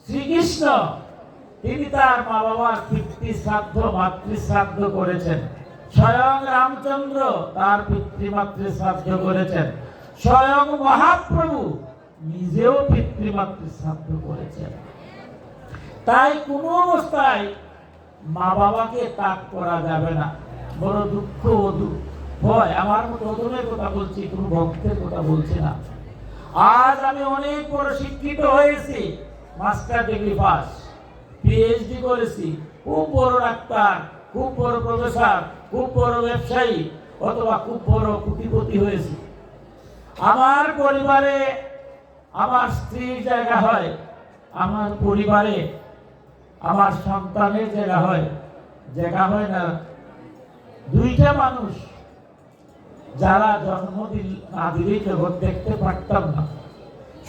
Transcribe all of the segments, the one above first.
শ্রীকৃষ্ণ তিনি তার মা বাবার পিতৃ শ্রাদ্ধ মাতৃ শ্রাদ্ধ করেছেন। স্বয়ং রামচন্দ্র তার পিতৃমাতৃ শ্রাদ্ধ করেছেন। স্বয়ং মহাপ্রভু নিজেও পিতৃমাতৃ শ্রাদ্ধ করেছেন। তাই কোনো অবস্থায় মা বাবাকে ত্যাগ করা যাবে না। বড় দুঃখ ভয়, আমার মতো অধমের কথা বলছি, কোনো ভক্তের কথা বলছি না। আজ আমি অনেক বড় শিক্ষিত হয়েছি, মাস্টার ডিগ্রি পাস, পিএইচডি করেছি, খুব বড় ডাক্তার, খুব বড় প্রফেসর, খুব বড় ব্যবসায়ী অথবা খুব বড় কোটিপতি হয়েছি। আমার পরিবারে আমার স্ত্রীর জায়গা হয়, আমার পরিবারে আমার সন্তানের জায়গা হয় না দুইটা মানুষ যারা জন্মদিন না দিলেই জগৎ দেখতে পারতাম না।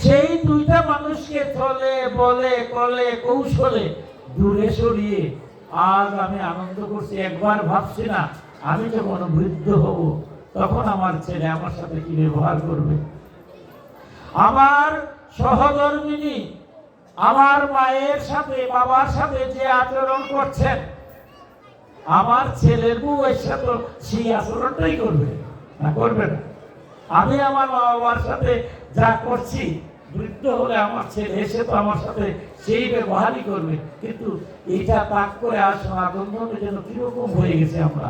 সেই দুইটা মানুষকে চলে বলে কলে কৌশলে দূরে সরিয়ে আজ আমি আনন্দ করছি। একবার ভাবছি না আমি যখন বৃদ্ধ হব তখন আমার ছেলে আমার সাথে কি ব্যবহার করবে। আমার সহধর্মিনী আমার মায়ের সাথে বাবার সাথে যে আচরণ করছেন, আমার ছেলের বউ এর সাথে সেই আচরণটাই করবে না, করবে না। আমি আমার মা বাবার সাথে যা করছি, বৃদ্ধ হলে আমার ছেলে এসে তো আমার সাথে সেই ব্যবহারই করবে। কিন্তু এইটা ত্যাগ করে আসুন আনন্দ যেন কিরকম হয়ে গেছে, আমরা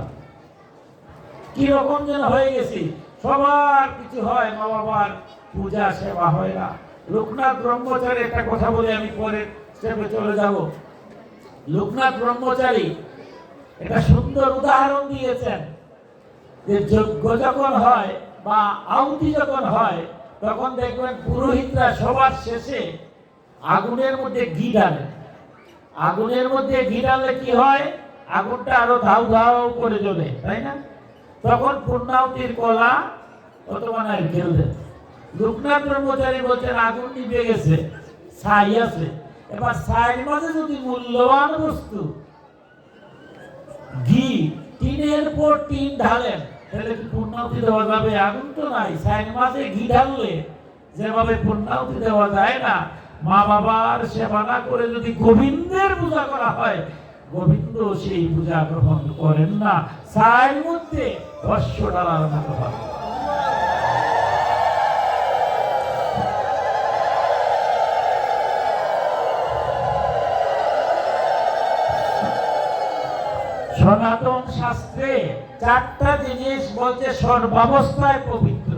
কিরকম যেন হয়ে গেছি। সবার কিছু হয়, মা বাবার পূজা সেবা হয় না। লোকনাথ ব্রহ্মচারী একটা কথা বলে আমি পরে স্টেপে চলে যাব। লোকনাথ ব্রহ্মচারী একটা সুন্দর উদাহরণ দিয়েছেন যে যজ্ঞ যখন হয় বা আহুতি যখন হয় তখন দেখবেন পুরোহিতরা সবার শেষে আগুনের মধ্যে ঘি ঢালে। আগুনের মধ্যে ঘি ঢাললে কি হয়, আগুনটা আরো ধাউ ধাউ করে জ্বলে, তাই না? তখন পূর্ণাহুতির কলা অথবা নারকেল দেন। লোকনাথ ব্রহ্মচারী বলছেন আগুন নিভে গেছে, ছাই আছে, এবার ছাইয়ের মাঝে যদি মূল্যবান বস্তু ঘি টিনের পর টিন ঢালেন তাহলে কি পূর্ণাহুতি দেওয়া যাবে? আগুন তো নাই, ছাইয়ের মাঝে ঘি ঢাললে যেভাবে পূর্ণাহুতি দেওয়া যায় না, মা বাবার সেবা না করে যদি গোবিন্দের পূজা করা হয়, গোবিন্দ সেই পূজা গ্রহণ করেন না। ছাইয়ের মধ্যে ভস্য ঢালার মতো হয়। সনাতন শাস্ত্রে চারটা জিনিস বলছে সর্বাবস্থায় পবিত্র।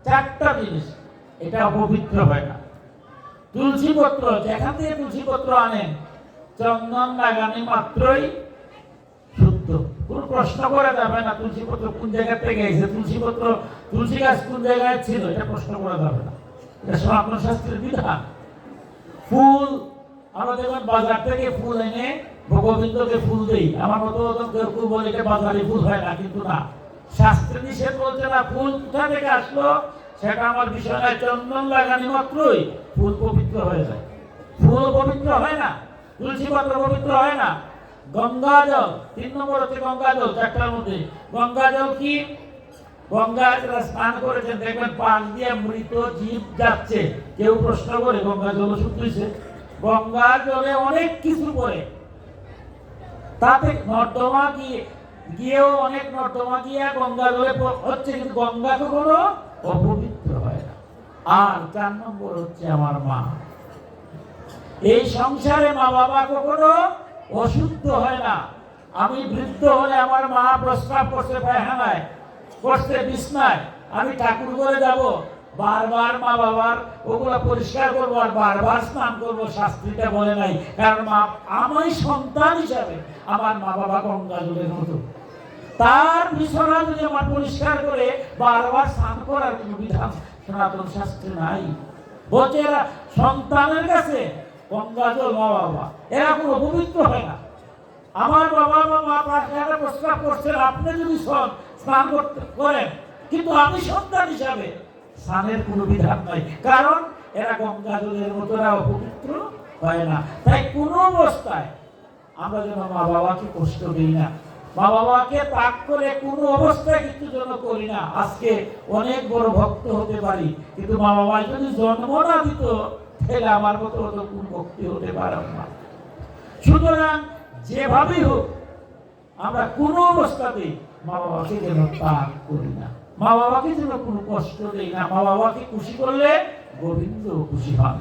চারটা জিনিস, এটা অপবিত্র হয় না। তুলসী পত্র, যেখান থেকে তুলসী পত্র আনেন, চন্দন লাগানি মাত্রই শুদ্ধ, কোন প্রশ্ন করা যাবে না তুলসী পত্র কোন জায়গা থেকে এসেছে, তুলসী গাছ কোন জায়গায় ছিল, এটা প্রশ্ন করা যাবে না। এটা সনাতন শাস্ত্রের বিধান। ফুল আমরা দেখবেন বাজার থেকে ফুল এনে গোবিন্দকে ফুল দেই, আমার মতো কেউ বলে এটা বাজারে ফুল হয় না, কিন্তু না, শাস্ত্রে নিষেধ বলছে না। ফুল কোথা থেকে আসলো সেটা আমার বিষয় নয়, চন্দন লাগানি মাত্রই ফুল পবিত্র হয়ে যায়। ফুল পবিত্র হয় না, তুলসী পাতা পবিত্র হয় না। গঙ্গা জল, 3 নম্বর হচ্ছে গঙ্গা জল। চারটার মধ্যে গঙ্গা জল কি? গঙ্গা যারা স্নান করেছেন দেখবেন পাশ দিয়ে মৃত জীব যাচ্ছে, কেউ প্রশ্ন করে গঙ্গা জল শুদ্ধ হয়েছে? গঙ্গা জলে অনেক কিছু পড়ে, তাতে নর্দমা গিয়েও অনেক নর্দমা গিয়ে গঙ্গা জলে হচ্ছে, কিন্তু গঙ্গা কখনো অপবিত্র হয় না। আর 4 নম্বর হচ্ছে আমার মা। এই সংসারে মা বাবা কখনো অশুদ্ধ হয় না। আমি বৃদ্ধ হলে আমার মা প্রস্রাব করছে পায়খানায়, করছে বিছনায়, আমি ঠাকুর ঘরে যাব, বারবার মা বাবার ওগুলো পরিষ্কার করবো আর বারবার স্নান করবো, শাস্ত্রীটা বলে নাই। কারণ আমি সন্তান হিসাবে আমার মা বাবা গঙ্গা জলের মতো, তার বিছানা যদি আমার পরিষ্কার করে বারবার স্নান করার কোনো বিধান সনাতন শাস্ত্রে নাই। বলছে এরা সন্তানের কাছে গঙ্গা জল মা বাবা এরা কোনো পবিত্র হয় না। আমার বাবা মা পায়খানা প্রস্রাব করছেন, আপনি যদি স্নান করেন, কিন্তু আমি সন্তান হিসাবে স্নানের কোনো বিধান নাই, কারণ এরা গঙ্গা জলের মতো অপবিত্র হয় না। তাই কোনো অবস্থায় আমরা যেন মা বাবাকে কষ্ট দিই না, মা বাবাকে ত্যাগ করে কোনো অবস্থায় কিছু যেন করি না। আজকে অনেক বড় ভক্ত হতে পারি, কিন্তু মা বাবা যদি জন্ম না দিত তাহলে আমার মতো অত কোন ভক্তি হতে পারব না। সুতরাং যেভাবেই হোক আমরা কোনো অবস্থাতেই মা বাবাকে যেন ত্যাগ করি না, মা বাবাকে যেন কোনো কষ্ট দেই না। মা বাবাকে খুশি করলে গোবিন্দ খুশি হন।